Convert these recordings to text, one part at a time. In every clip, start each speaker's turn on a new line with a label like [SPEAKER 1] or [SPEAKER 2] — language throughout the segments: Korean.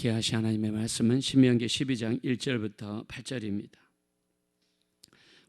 [SPEAKER 1] 읽게 하신 하나님의 말씀은 신명기 12장 1절부터 8절입니다.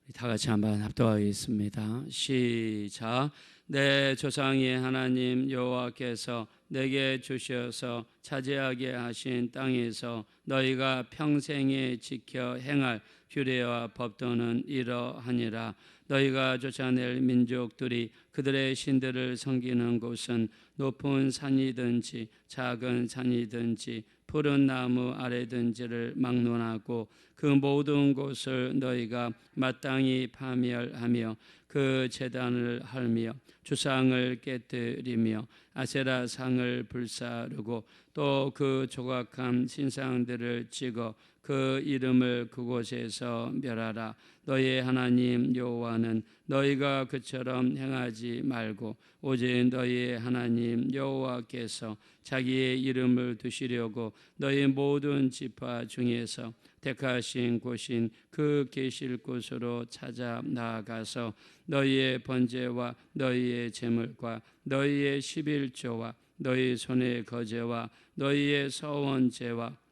[SPEAKER 1] 우리 다 같이 한번 합독하겠습니다. 시작. 내 조상의 하나님 여호와께서 내게 주셔서 차지하게 하신 땅에서 너희가 평생에 지켜 행할 규례와 법도는 이러하니라. 너희가 쫓아낼 민족들이 그들의 신들을 섬기는 곳은 높은 산이든지 작은 산이든지 푸른 나무 아래든지를 막론하고 그 모든 곳을 너희가 마땅히 파멸하며 그 제단을 헐며 주상을 깨뜨리며 아세라상을 불사르고 또 그 조각한 신상들을 찍어 그 이름을 그곳에서 멸하라. 너희의 하나님 여호와는 너희가 그처럼 행하지 말고 오직 너희의 하나님 여호와께서 자기의 이름을 두시려고 너희 모든 지파 중에서 택하신 곳인 그 계실 곳으로 찾아 나아가서 너희의 번제와 너희의 제물과 너희의 11조와 너희 손의 거제와 너희의 서원제와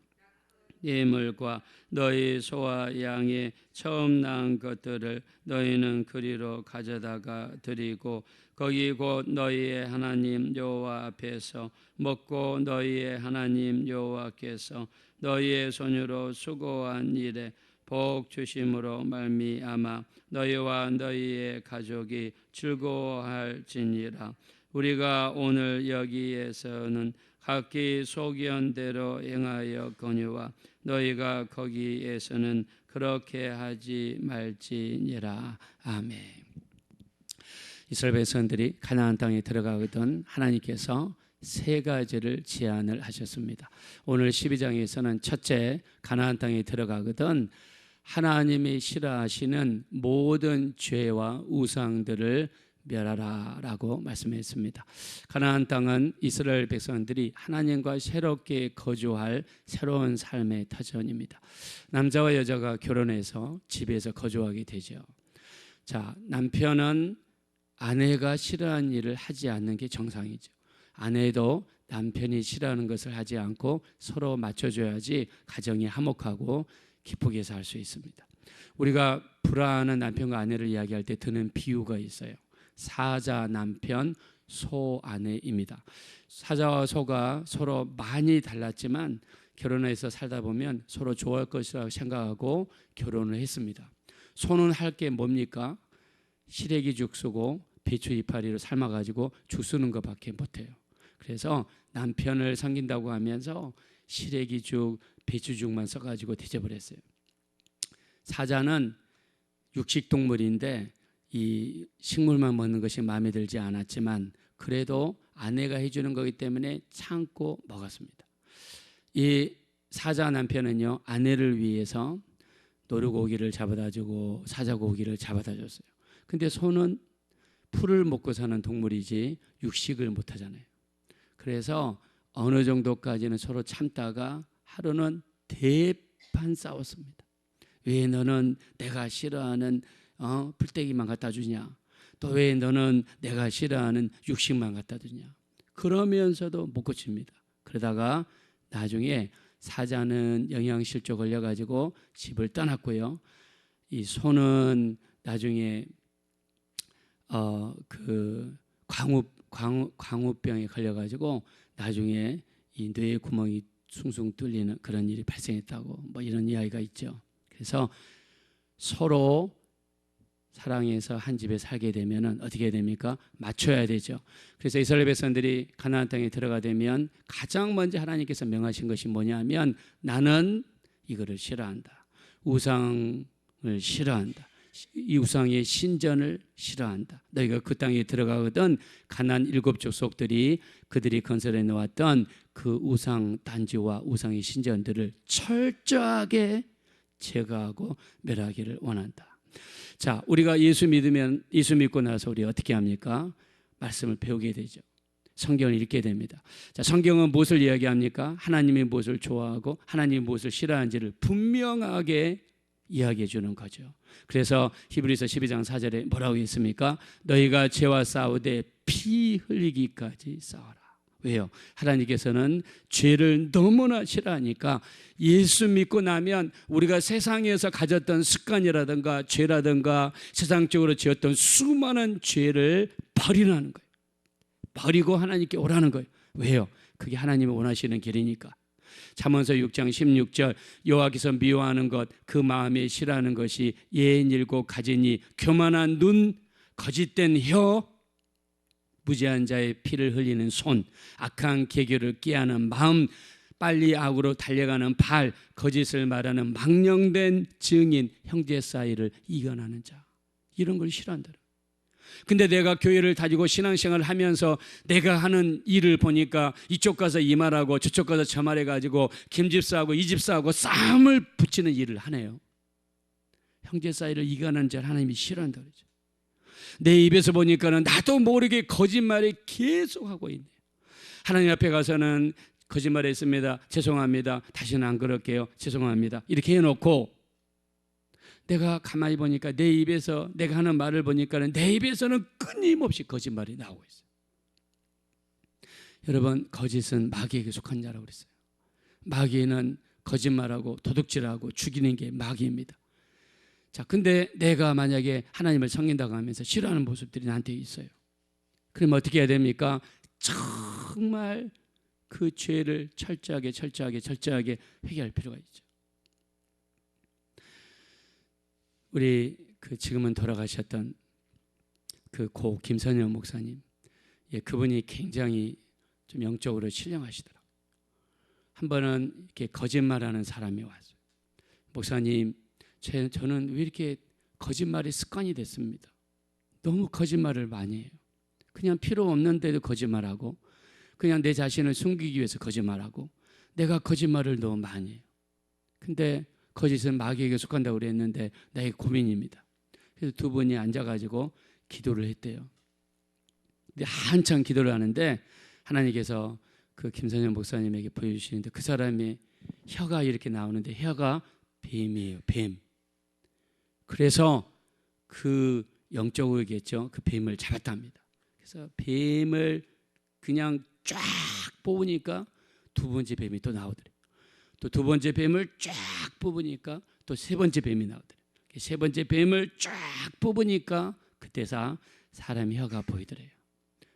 [SPEAKER 1] 예물과 너희 소와 양의 처음 낳은 것들을 너희는 그리로 가져다가 드리고 거기 곧 너희의 하나님 여호와 앞에서 먹고 너희의 하나님 여호와께서 너희의 손으로 수고한 일에 복 주심으로 말미암아 너희와 너희의 가족이 즐거워할지니라. 우리가 오늘 여기에서는 각기 소견대로 행하여 거니와 너희가 거기에서는 그렇게 하지 말지니라. 아멘. 이스라엘 백성들이 가나안 땅에 들어가거든 하나님께서 세 가지를 제안을 하셨습니다. 오늘 12장에서는 첫째, 가나안 땅에 들어가거든 하나님이 싫어하시는 모든 죄와 우상들을 멸하라라고 말씀했습니다. 가나안 땅은 이스라엘 백성들이 하나님과 새롭게 거주할 새로운 삶의 터전입니다. 남자와 여자가 결혼해서 집에서 거주하게 되죠. 자, 남편은 아내가 싫어하는 일을 하지 않는 게 정상이죠. 아내도 남편이 싫어하는 것을 하지 않고 서로 맞춰줘야지 가정이 화목하고 기쁘게 살 수 있습니다. 우리가 불화하는 남편과 아내를 이야기할 때 드는 비유가 있어요. 사자 남편, 소 아내입니다. 사자와 소가 서로 많이 달랐지만 결혼해서 살다 보면 서로 좋아할 것이라고 생각하고 결혼을 했습니다. 소는 할 게 뭡니까? 시래기 죽 쓰고 배추 이파리로 삶아가지고 죽 쓰는 것밖에 못해요. 그래서 남편을 섬긴다고 하면서 시래기 죽, 배추죽만 써가지고 대접을 했어요. 사자는 육식동물인데 이 식물만 먹는 것이 마음에 들지 않았지만 그래도 아내가 해주는 거기 때문에 참고 먹었습니다. 이 사자 남편은요, 아내를 위해서 노루고기를 잡아다 주고 사자고기를 잡아다 줬어요. 근데 소는 풀을 먹고 사는 동물이지 육식을 못 하잖아요. 그래서 어느 정도까지는 서로 참다가 하루는 대판 싸웠습니다. 왜 너는 내가 싫어하는 풀떼기만 갖다 주냐? 또 왜 너는 내가 싫어하는 육식만 갖다 주냐? 그러면서도 못 고칩니다. 그러다가 나중에 사자는 영양실조 걸려가지고 집을 떠났고요. 이 소는 나중에 그 광우병에 걸려가지고 나중에 이 뇌의 구멍이 숭숭 뚫리는 그런 일이 발생했다고 뭐 이런 이야기가 있죠. 그래서 서로 사랑해서 한 집에 살게 되면 어떻게 됩니까? 맞춰야 되죠. 그래서 이스라엘 백성들이 가나안 땅에 들어가 되면 가장 먼저 하나님께서 명하신 것이 뭐냐면 나는 이거를 싫어한다. 우상을 싫어한다. 이 우상의 신전을 싫어한다. 너희가 그 땅에 들어가거든 가나안 7족속들이 그들이 건설해 놓았던 그 우상 단지와 우상의 신전들을 철저하게 제거하고 멸하기를 원한다. 자, 우리가 예수 믿고 나서 우리 어떻게 합니까? 말씀을 배우게 되죠. 성경을 읽게 됩니다. 자, 성경은 무엇을 이야기합니까? 하나님이 무엇을 좋아하고 하나님이 무엇을 싫어하는지를 분명하게 이야기해 주는 거죠. 그래서 히브리서 12장 4절에 뭐라고 했습니까? 너희가 죄와 싸우되 피 흘리기까지 싸워라. 왜요? 하나님께서는 죄를 너무나 싫어하니까 예수 믿고 나면 우리가 세상에서 가졌던 습관이라든가 죄라든가 세상적으로 지었던 수많은 죄를 버리라는 거예요. 버리고 하나님께 오라는 거예요. 왜요? 그게 하나님이 원하시는 길이니까. 잠언서 6장 16절 여호와께서 미워하는 것 그 마음에 싫어하는 것이 예인일고 가지니 교만한 눈 거짓된 혀 무지한 자의 피를 흘리는 손 악한 계교를 끼하는 마음 빨리 악으로 달려가는 발 거짓을 말하는 망령된 증인 형제 사이를 이간하는 자 이런 걸 싫어한다. 근데 내가 교회를 다니고 신앙생활을 하면서 내가 하는 일을 보니까 이쪽 가서 이 말하고 저쪽 가서 저 말해가지고 김집사하고 이 집사하고 싸움을 붙이는 일을 하네요. 형제 사이를 이간하는 자를 하나님이 싫어한다 그러죠. 내 입에서 보니까는 나도 모르게 거짓말이 계속하고 있네요. 하나님 앞에 가서는 거짓말했습니다. 죄송합니다. 다시는 안 그럴게요. 죄송합니다. 이렇게 해놓고 내가 가만히 보니까 내 입에서 내가 하는 말을 보니까는 내 입에서는 끊임없이 거짓말이 나오고 있어요. 여러분 거짓은 마귀에게 속한 자라고 그랬어요. 마귀는 거짓말하고 도둑질하고 죽이는 게 마귀입니다. 자, 근데 내가 만약에 하나님을 섬긴다고 하면서 싫어하는 모습들이 나한테 있어요. 그럼 어떻게 해야 됩니까? 정말 그 죄를 철저하게 회개할 필요가 있죠. 우리 지금은 돌아가셨던 고 김선영 목사님, 그분이 굉장히 좀 영적으로 신령하시더라고요. 한 번은 이렇게 거짓말하는 사람이 왔어요. 목사님, 저는 왜 이렇게 거짓말이 습관이 됐습니다. 너무 거짓말을 많이 해요. 그냥 필요 없는데도 거짓말하고 그냥 내 자신을 숨기기 위해서 거짓말하고 내가 거짓말을 너무 많이 해요. 근데 거짓은 마귀에게 속한다고 그랬는데 나의 고민입니다. 그래서 두 분이 앉아가지고 기도를 했대요. 근데 한참 기도를 하는데 하나님께서 그 김선영 목사님에게 보여주시는데 그 사람이 혀가 이렇게 나오는데 혀가 뱀이에요. 뱀. 그래서 그 영적으로겠죠. 그 뱀을 잡았답니다. 그래서 뱀을 그냥 쫙 뽑으니까 두 번째 뱀이 또 나오더래요. 또 두 번째 뱀을 쫙 뽑으니까 또 세 번째 뱀이 나오더래요. 세 번째 뱀을 쫙 뽑으니까 그때서 사람 혀가 보이더래요.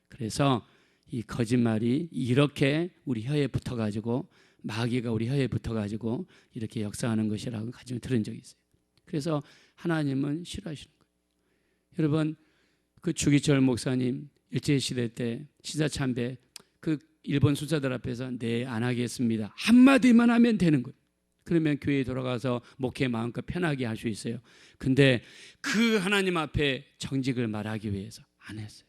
[SPEAKER 1] 그래서 이 거짓말이 이렇게 우리 혀에 붙어가지고 마귀가 우리 혀에 붙어가지고 이렇게 역사하는 것이라고 가지고 들은 적이 있어요. 그래서 하나님은 싫어하시는 거예요. 여러분 그 주기철 목사님 일제시대 때 시사참배 그 일본 수사들 앞에서 네, 안 하겠습니다. 한마디만 하면 되는 거예요. 그러면 교회에 돌아가서 목회 마음껏 편하게 할 수 있어요. 근데 그 하나님 앞에 정직을 말하기 위해서 안 했어요.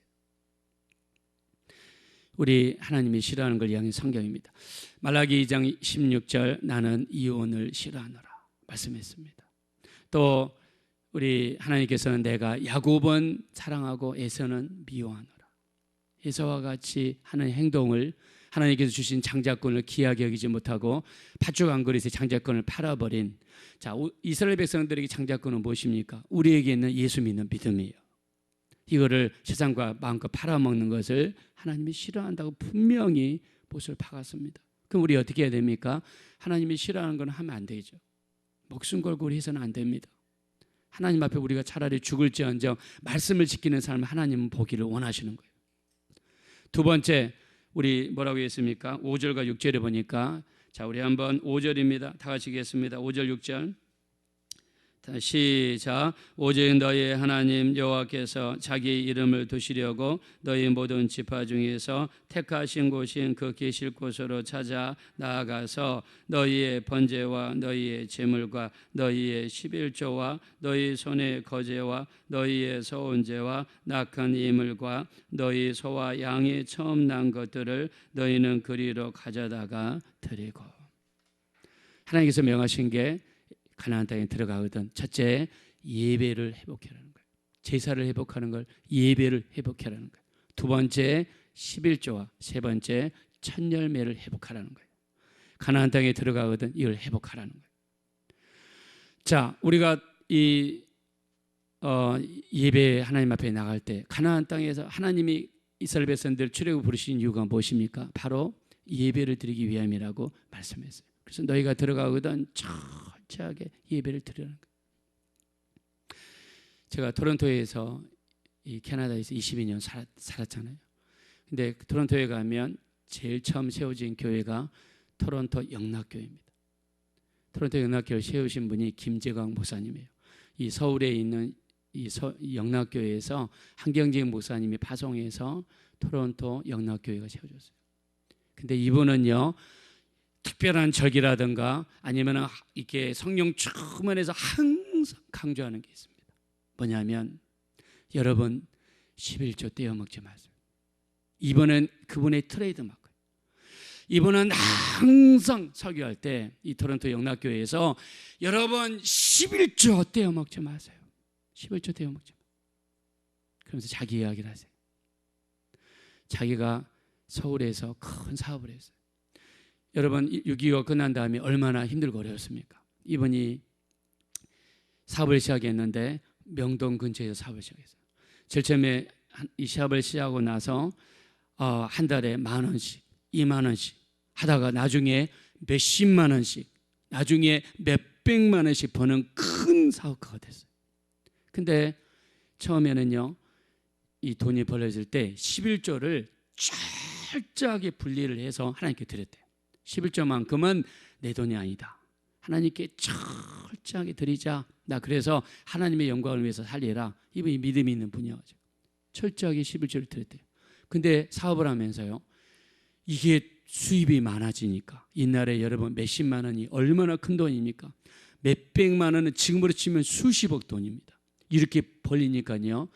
[SPEAKER 1] 우리 하나님이 싫어하는 걸 이야기하는 성경입니다. 말라기 2장 16절 나는 이혼을 싫어하노라 말씀했습니다. 또 우리 하나님께서는 내가 야곱은 사랑하고 에서는 미워하노라. 에서와 같이 하는 행동을 하나님께서 주신 장자권을 귀하게 여기지 못하고 팥죽 한 그릇에 장자권을 팔아버린 이스라엘 백성들에게 장자권은 무엇입니까? 우리에게 있는 예수 믿는 믿음이에요. 이거를 세상과 마음껏 팔아먹는 것을 하나님이 싫어한다고 분명히 못을 박았습니다. 그럼 우리 어떻게 해야 됩니까? 하나님이 싫어하는 건 하면 안 되죠. 목숨 걸고 해서는 안 됩니다. 하나님 앞에 우리가 차라리 죽을지언정 말씀을 지키는 삶을 하나님은 보기를 원하시는 거예요. 두 번째 우리 뭐라고 했습니까? 5절과 6절에 보니까 자 우리 한번 5절입니다. 다 같이 읽겠습니다. 5절 6절 시작. 오직 너희 하나님 여호와께서 자기 이름을 두시려고 너희 모든 지파 중에서 택하신 곳인 그 계실 곳으로 찾아 나아가서 너희의 번제와 너희의 제물과 너희의 11조와 너희 손의 거제와 너희의 소원제와 낙한 이물과 너희 소와 양이 처음 난 것들을 너희는 그리로 가져다가 드리고. 하나님께서 명하신 게 가나안 땅에 들어가거든 첫째 예배를 회복하라는 거예요. 제사를 회복하는 걸 예배를 회복하라는 거예요. 두 번째 11조와 세 번째 첫 열매를 회복하라는 거예요. 가나안 땅에 들어가거든 이걸 회복하라는 거예요. 자, 우리가 이 예배 하나님 앞에 나갈 때 가나안 땅에서 하나님이 이스라엘 백성들 출애굽 부르신 이유가 무엇입니까? 바로 예배를 드리기 위함이라고 말씀했어요. 그래서 너희가 들어가거든 철저하게 예배를 드리라는 거예요. 제가 토론토에서 이 캐나다에서 22년 살았잖아요. 근데 토론토에 가면 제일 처음 세워진 교회가 토론토 영락교회입니다. 토론토 영락교회를 세우신 분이 김재광 목사님이에요. 이 서울에 있는 이 영락교회에서 한경직 목사님이 파송해서 토론토 영락교회가 세워졌어요. 근데 이분은요, 특별한 절기라든가 아니면 이렇게 성령 충만해서 항상 강조하는 게 있습니다. 뭐냐면 여러분 11조 떼어먹지 마세요. 이번엔 그분의 트레이드 마크예요. 이분은 항상 설교할 때 이 토론토 영락교회에서 여러분 11조 떼어먹지 마세요. 11조 떼어먹지 마세요. 그러면서 자기 이야기를 하세요. 자기가 서울에서 큰 사업을 했어요. 여러분 6.25 끝난 다음에 얼마나 힘들고 어려웠습니까? 이분이 사업을 시작했는데 명동 근처에서 사업을 시작했어요. 제일 처음에 이 사업을 시작하고 나서 한 달에 10,000원씩 20,000원씩 하다가 나중에 몇십만 원씩 나중에 몇백만 원씩 버는 큰 사업가가 됐어요. 근데 처음에는요, 이 돈이 벌어질 때 11조를 철저하게 분리를 해서 하나님께 드렸대요. 11조만큼은 내 돈이 아니다. 하나님께 철저하게 드리자. 나 그래서 하나님의 영광을 위해서 살리라. 이분이 믿음이 있는 분이어가지고 철저하게 11조를 드렸대요. 근데 사업을 하면서요, 이게 수입이 많아지니까 옛날에 여러분 몇십만 원이 얼마나 큰 돈입니까? 몇백만 원은 지금으로 치면 수십억 돈입니다. 이렇게 벌리니까요,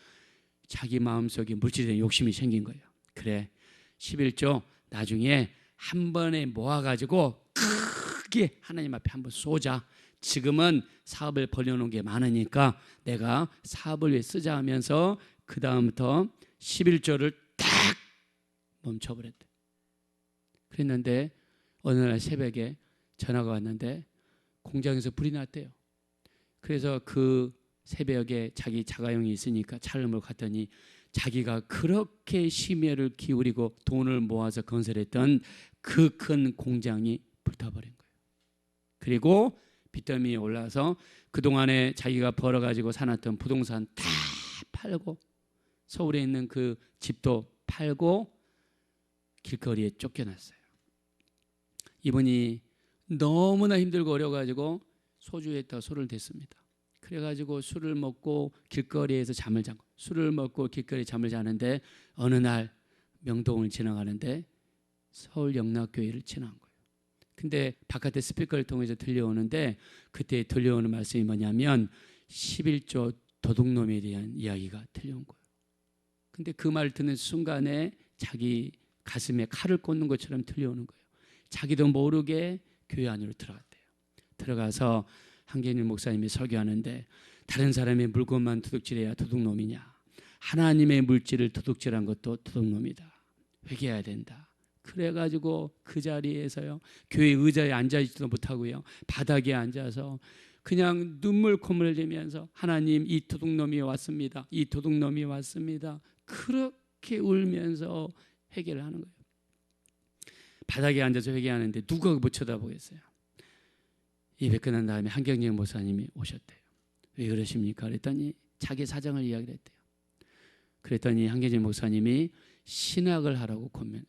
[SPEAKER 1] 자기 마음속에 물질에 욕심이 생긴 거예요. 그래, 11조 나중에 한 번에 모아가지고 크게 하나님 앞에 한번 쏘자. 지금은 사업을 벌려놓은 게 많으니까 내가 사업을 위해 쓰자 하면서 그 다음부터 11조를 딱 멈춰버렸대. 그랬는데 어느 날 새벽에 전화가 왔는데 공장에서 불이 났대요. 그래서 그 새벽에 자기 자가용이 있으니까 차를 몰고 갔더니 자기가 그렇게 심혈을 기울이고 돈을 모아서 건설했던 그 큰 공장이 불타버린 거예요. 그리고 빚더미에 올라서 그동안에 자기가 벌어가지고 사놨던 부동산 다 팔고 서울에 있는 그 집도 팔고 길거리에 쫓겨났어요. 이분이 너무나 힘들고 어려가지고 소주에다 술을 댔습니다. 그래가지고 술을 먹고 길거리에서 잠을 자고 술을 먹고 길거리에 잠을 자는데 어느 날 명동을 지나가는데 서울 영락교회를 지나간 거예요. 근데 바깥에 스피커를 통해서 들려오는데 그때 들려오는 말씀이 뭐냐면 11조 도둑놈에 대한 이야기가 들려온 거예요. 근데 그 말을 듣는 순간에 자기 가슴에 칼을 꽂는 것처럼 들려오는 거예요. 자기도 모르게 교회 안으로 들어갔대요. 들어가서 한경일 목사님이 설교하는데 다른 사람의 물건만 도둑질해야 도둑놈이냐, 하나님의 물질을 도둑질한 것도 도둑놈이다. 회개해야 된다. 그래가지고 그 자리에서요, 교회 의자에 앉아있지도 못하고요, 바닥에 앉아서 그냥 눈물 콧물 흘리면서 하나님, 이 도둑놈이 왔습니다. 이 도둑놈이 왔습니다. 그렇게 울면서 회개를 하는 거예요. 바닥에 앉아서 회개하는데 누가 못 쳐다보겠어요. 예배 끝난 다음에 한경영 목사님이 오셨대요. 왜 그러십니까? 그랬더니 자기 사정을 이야기를 했대요. 그랬더니 한경영 목사님이 신학을 하라고 권면해요.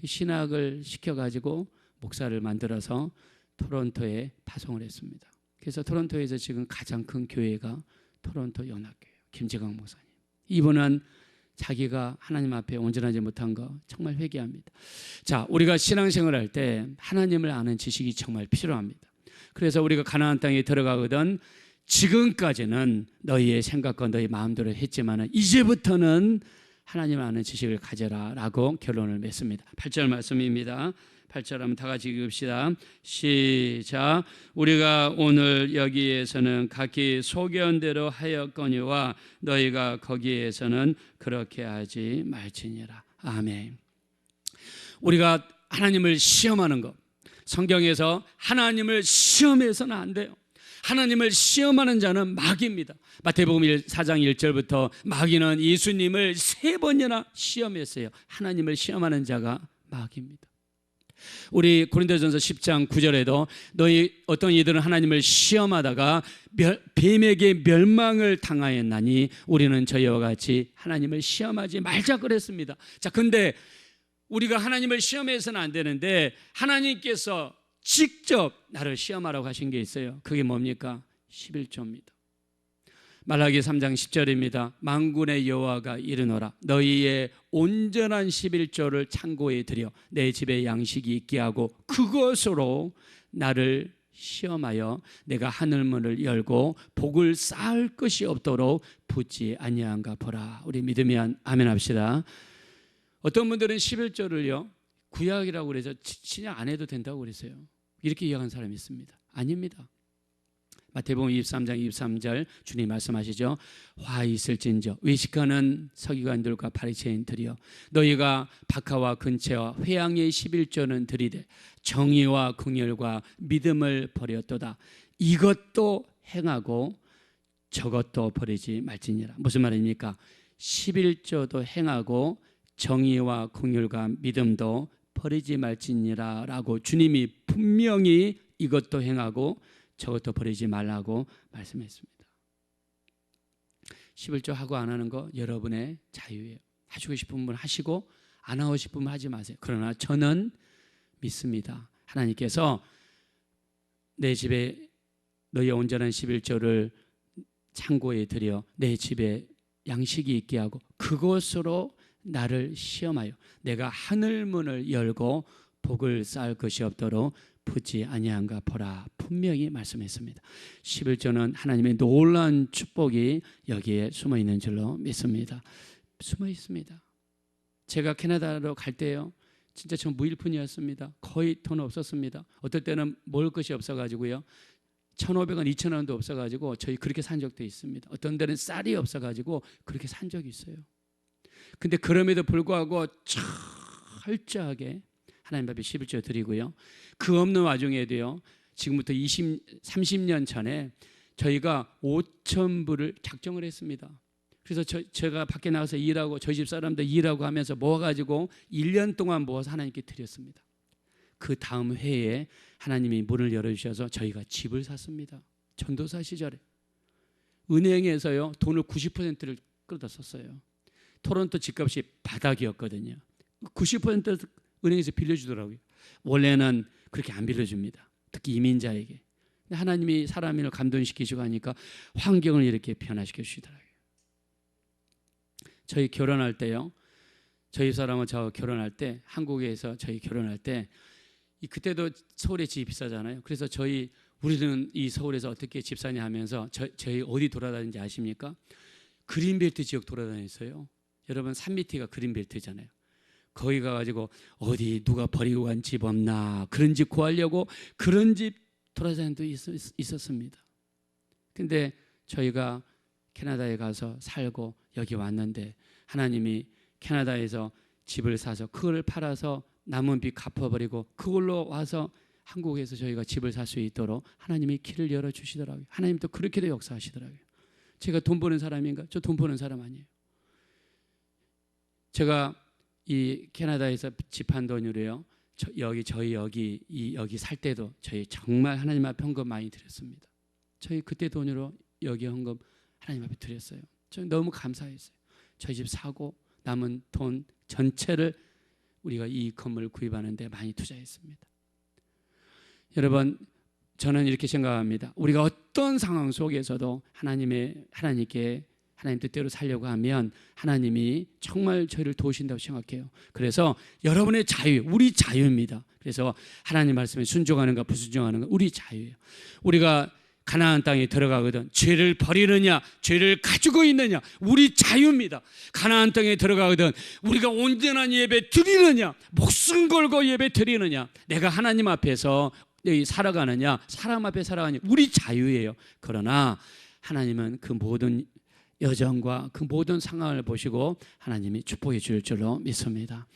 [SPEAKER 1] 신학을 시켜가지고 목사를 만들어서 토론토에 파송을 했습니다. 그래서 토론토에서 지금 가장 큰 교회가 토론토 연합교회예요. 김재광 목사님. 이분은 자기가 하나님 앞에 온전하지 못한 거 정말 회개합니다. 자, 우리가 신앙생활을 할 때 하나님을 아는 지식이 정말 필요합니다. 그래서 우리가 가나안 땅에 들어가거든 지금까지는 너희의 생각과 너희 마음대로 했지만 이제부터는 하나님 아는 지식을 가져라 라고 결론을 맺습니다. 8절 말씀입니다. 8절 한번 다 같이 읽읍시다. 시작. 우리가 오늘 여기에서는 각기 소견대로 하였거니와 너희가 거기에서는 그렇게 하지 말지니라. 아멘. 우리가 하나님을 시험하는 것, 성경에서 하나님을 시험해서는 안 돼요. 하나님을 시험하는 자는 마귀입니다. 마태복음 4장 1절부터 마귀는 예수님을 3번이나 시험했어요. 하나님을 시험하는 자가 마귀입니다. 우리 고린도전서 10장 9절에도 너희 어떤 이들은 하나님을 시험하다가 뱀에게 멸망을 당하였나니 우리는 저희와 같이 하나님을 시험하지 말자 그랬습니다. 자, 근데 우리가 하나님을 시험해서는 안 되는데 하나님께서 직접 나를 시험하라고 하신 게 있어요. 그게 뭡니까? 11조입니다. 말라기 3장 10절입니다. 만군의 여호와가 이르노라 너희의 온전한 11조를 창고에 들여 내 집에 양식이 있게 하고 그것으로 나를 시험하여 내가 하늘문을 열고 복을 쌓을 것이 없도록 붙지 아니한가 보라. 우리 믿으면 아멘 합시다. 어떤 분들은 11조를요 구약이라고 그래서 신약 안 해도 된다고 그랬어요. 이렇게 이해하는 사람이 있습니다. 아닙니다. 마태복음 23장 23절 주님 말씀하시죠. 화 있을진저 외식하는 서기관들과 바리새인들이여 너희가 박하와 근채와 회양의 11조는 드리되 정의와 긍휼과 믿음을 버렸도다. 이것도 행하고 저것도 버리지 말지니라. 무슨 말입니까? 11조도 행하고 정의와 긍휼과 믿음도 버리지 말지니라 라고 주님이 분명히 이것도 행하고 저것도 버리지 말라고 말씀했습니다. 11조 하고 안 하는 거 여러분의 자유예요. 하시고 싶은 분 하시고 안 하고 싶은 분 하지 마세요. 그러나 저는 믿습니다. 하나님께서 내 집에 너희 온전한 11조를 창고에 들여 내 집에 양식이 있게 하고 그것으로 나를 시험하여 내가 하늘문을 열고 복을 쌓을 것이 없도록 붙지 아니한가 보라. 분명히 말씀했습니다. 11조는 하나님의 놀라운 축복이 여기에 숨어 있는 줄로 믿습니다. 숨어 있습니다. 제가 캐나다로 갈 때요 진짜 전 무일푼이었습니다. 거의 돈 없었습니다. 어떨 때는 먹을 것이 없어가지고요 1,500원, 2,000원도 없어가지고 저희 그렇게 산 적도 있습니다. 어떤 데는 쌀이 없어가지고 그렇게 산 적이 있어요. 근데 그럼에도 불구하고 철저하게 하나님 앞에 11조 드리고요. 그 없는 와중에도요. 지금부터 30년 전에 저희가 5,000불을 작정을 했습니다. 그래서 제가 밖에 나가서 일하고 저희 집 사람들 일하고 하면서 모아가지고 1년 동안 모아서 하나님께 드렸습니다. 그 다음 해에 하나님이 문을 열어주셔서 저희가 집을 샀습니다. 전도사 시절에 은행에서요 돈을 90%를 끌어다 썼어요. 토론토 집값이 바닥이었거든요. 90%를 은행에서 빌려주더라고요. 원래는 그렇게 안 빌려줍니다. 특히 이민자에게. 근데 하나님이 사람을 감동시키시고 하니까 환경을 이렇게 변화시켜 주시더라고요. 저희 결혼할 때요. 저희 사람은 저 결혼할 때 한국에서 저희 결혼할 때 그때도 서울에 집이 비싸잖아요. 그래서 우리는 이 서울에서 어떻게 집 사냐 하면서 저희 어디 돌아다니는지 아십니까? 그린벨트 지역 돌아다녔어요. 여러분 산미티가 그린벨트잖아요. 거기 가가지고 어디 누가 버리고 간 집 없나 그런 집 구하려고 그런 집 돌아다니는 데 있었습니다. 근데 저희가 캐나다에 가서 살고 여기 왔는데 하나님이 캐나다에서 집을 사서 그걸 팔아서 남은 빚 갚아버리고 그걸로 와서 한국에서 저희가 집을 살 수 있도록 하나님이 길을 열어주시더라고요. 하나님도 그렇게도 역사하시더라고요. 제가 돈 버는 사람인가? 저 돈 버는 사람 아니에요. 제가 이 캐나다에서 집한 돈으로요. 여기 살 때도 저희 정말 하나님 앞에 헌금 많이 드렸습니다. 저희 그때 돈으로 여기 헌금 하나님 앞에 드렸어요. 저는 너무 감사했어요. 저희 집 사고 남은 돈 전체를 우리가 이 건물을 구입하는 데 많이 투자했습니다. 여러분 저는 이렇게 생각합니다. 우리가 어떤 상황 속에서도 하나님께 하나님 뜻대로 살려고 하면 하나님이 정말 저희를 도우신다고 생각해요. 그래서 여러분의 자유, 우리 자유입니다. 그래서 하나님 말씀에 순종하는가 불순종하는가 우리 자유예요. 우리가 가나안 땅에 들어가거든 죄를 버리느냐 죄를 가지고 있느냐 우리 자유입니다. 가나안 땅에 들어가거든 우리가 온전한 예배 드리느냐 목숨 걸고 예배 드리느냐 내가 하나님 앞에서 살아가느냐 사람 앞에 살아가느냐 우리 자유예요. 그러나 하나님은 그 모든 여정과 그 모든 상황을 보시고 하나님이 축복해 줄 줄로 믿습니다.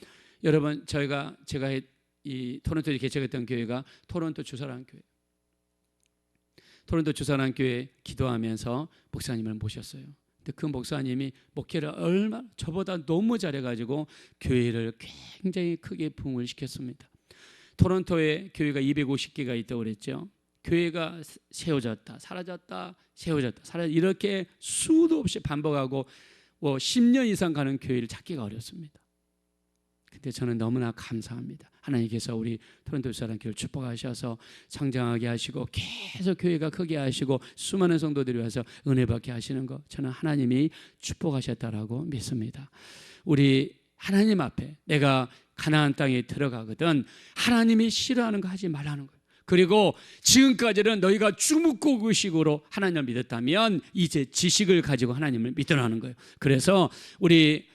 [SPEAKER 1] 여러분 제가 이 토론토에 개척했던 교회가 토론토 주사랑 교회. 토론토 주산한교회 기도하면서 목사님을 모셨어요. 근데 그 목사님이 목회를 얼마나 저보다 너무 잘해가지고 교회를 굉장히 크게 부흥을 시켰습니다. 토론토에 교회가 250개가 있다고 그랬죠. 교회가 세워졌다 사라졌다 세워졌다 사라졌다 이렇게 수도 없이 반복하고 10년 이상 가는 교회를 찾기가 어렵습니다. 근데 저는 너무나 감사합니다. 하나님께서 우리 토론토 주산한교회를 축복하셔서 성장하게 하시고 계속 교회가 크게 하시고 수많은 성도들이 와서 은혜 받게 하시는 것, 저는 하나님이 축복하셨다라고 믿습니다. 우리 하나님 앞에 내가 가나안 땅에 들어가거든 하나님이 싫어하는 거 하지 말라는 거예요. 그리고 지금까지는 너희가 주묵고구식으로 하나님을 믿었다면 이제 지식을 가지고 하나님을 믿으라는 거예요. 그래서 우리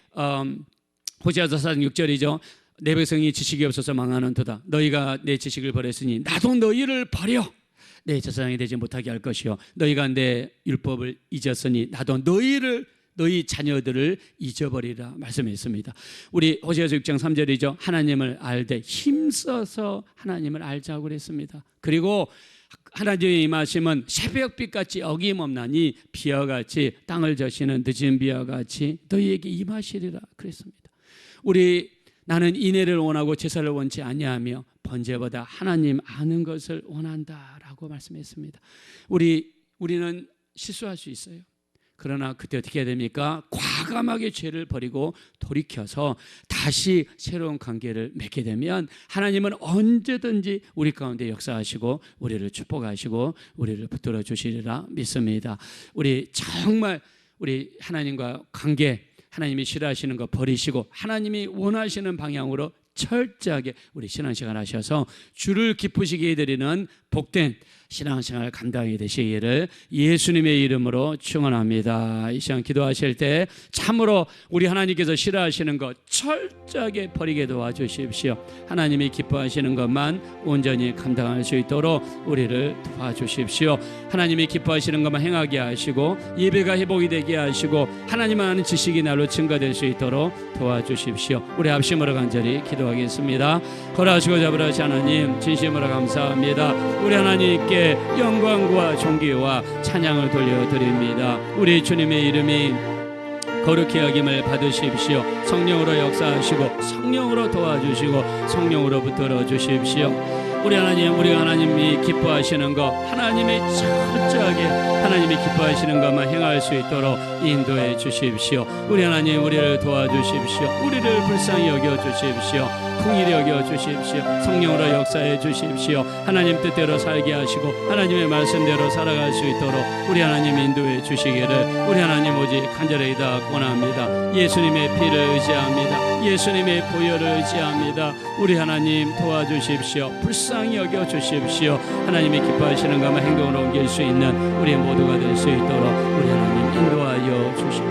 [SPEAKER 1] 호세아서 4장 6절이죠. 내 백성이 지식이 없어서 망하는도다. 너희가 내 지식을 버렸으니 나도 너희를 버려 내 제사장이 되지 못하게 할 것이요 너희가 내 율법을 잊었으니 나도 너희 자녀들을 잊어버리라 말씀했습니다. 우리 호세아서 6장 3절이죠. 하나님을 알되 힘써서 하나님을 알자고 그랬습니다. 그리고 하나님의 임하심은 새벽빛같이 어김없나니 비와 같이 땅을 저시는 늦은 비와 같이 너희에게 임하시리라 그랬습니다. 나는 인애를 원하고 제사를 원치 아니하며 번제보다 하나님 아는 것을 원한다라고 말씀했습니다. 우리는 실수할 수 있어요. 그러나 그때 어떻게 해야 됩니까? 과감하게 죄를 버리고 돌이켜서 다시 새로운 관계를 맺게 되면 하나님은 언제든지 우리 가운데 역사하시고 우리를 축복하시고 우리를 붙들어 주시리라 믿습니다. 정말 우리 하나님과 관계, 하나님이 싫어하시는 거 버리시고 하나님이 원하시는 방향으로 철저하게 우리 신앙생활 하셔서 주를 기쁘시게 해드리는 복된 신앙생활 감당이 되시기를 예수님의 이름으로 축원합니다. 이 시간 기도하실 때 참으로 우리 하나님께서 싫어하시는 것 철저하게 버리게 도와주십시오. 하나님이 기뻐하시는 것만 온전히 감당할 수 있도록 우리를 도와주십시오. 하나님이 기뻐하시는 것만 행하게 하시고 예배가 회복이 되게 하시고 하나님 아는 지식이 날로 증가될 수 있도록 도와주십시오. 우리 합심으로 간절히 기도하겠습니다. 거라하시고 잡으라시 하나님 진심으로 감사합니다. 우리 하나님께 영광과 존귀와 찬양을 돌려드립니다. 우리 주님의 이름이 거룩히 여김을 받으십시오. 성령으로 역사하시고 성령으로 도와주시고 성령으로 붙들어 주십시오. 우리 하나님, 우리가 하나님이 기뻐하시는 것, 하나님이 철저하게 하나님이 기뻐하시는 것만 행할 수 있도록 인도해 주십시오. 우리 하나님, 우리를 도와주십시오. 우리를 불쌍히 여겨주십시오. 긍휼히 여겨주십시오. 성령으로 역사해 주십시오. 하나님 뜻대로 살게 하시고 하나님의 말씀대로 살아갈 수 있도록 우리 하나님 인도해 주시기를 우리 하나님 오직 간절히다 원합니다. 예수님의 피를 의지합니다. 예수님의 보혈을 의지합니다. 우리 하나님 도와주십시오. 불쌍히 여겨주십시오. 하나님이 기뻐하시는 것만 행동으로 옮길 수 있는 우리 모두가 될 수 있도록 우리 하나님 인도하여 주십시오.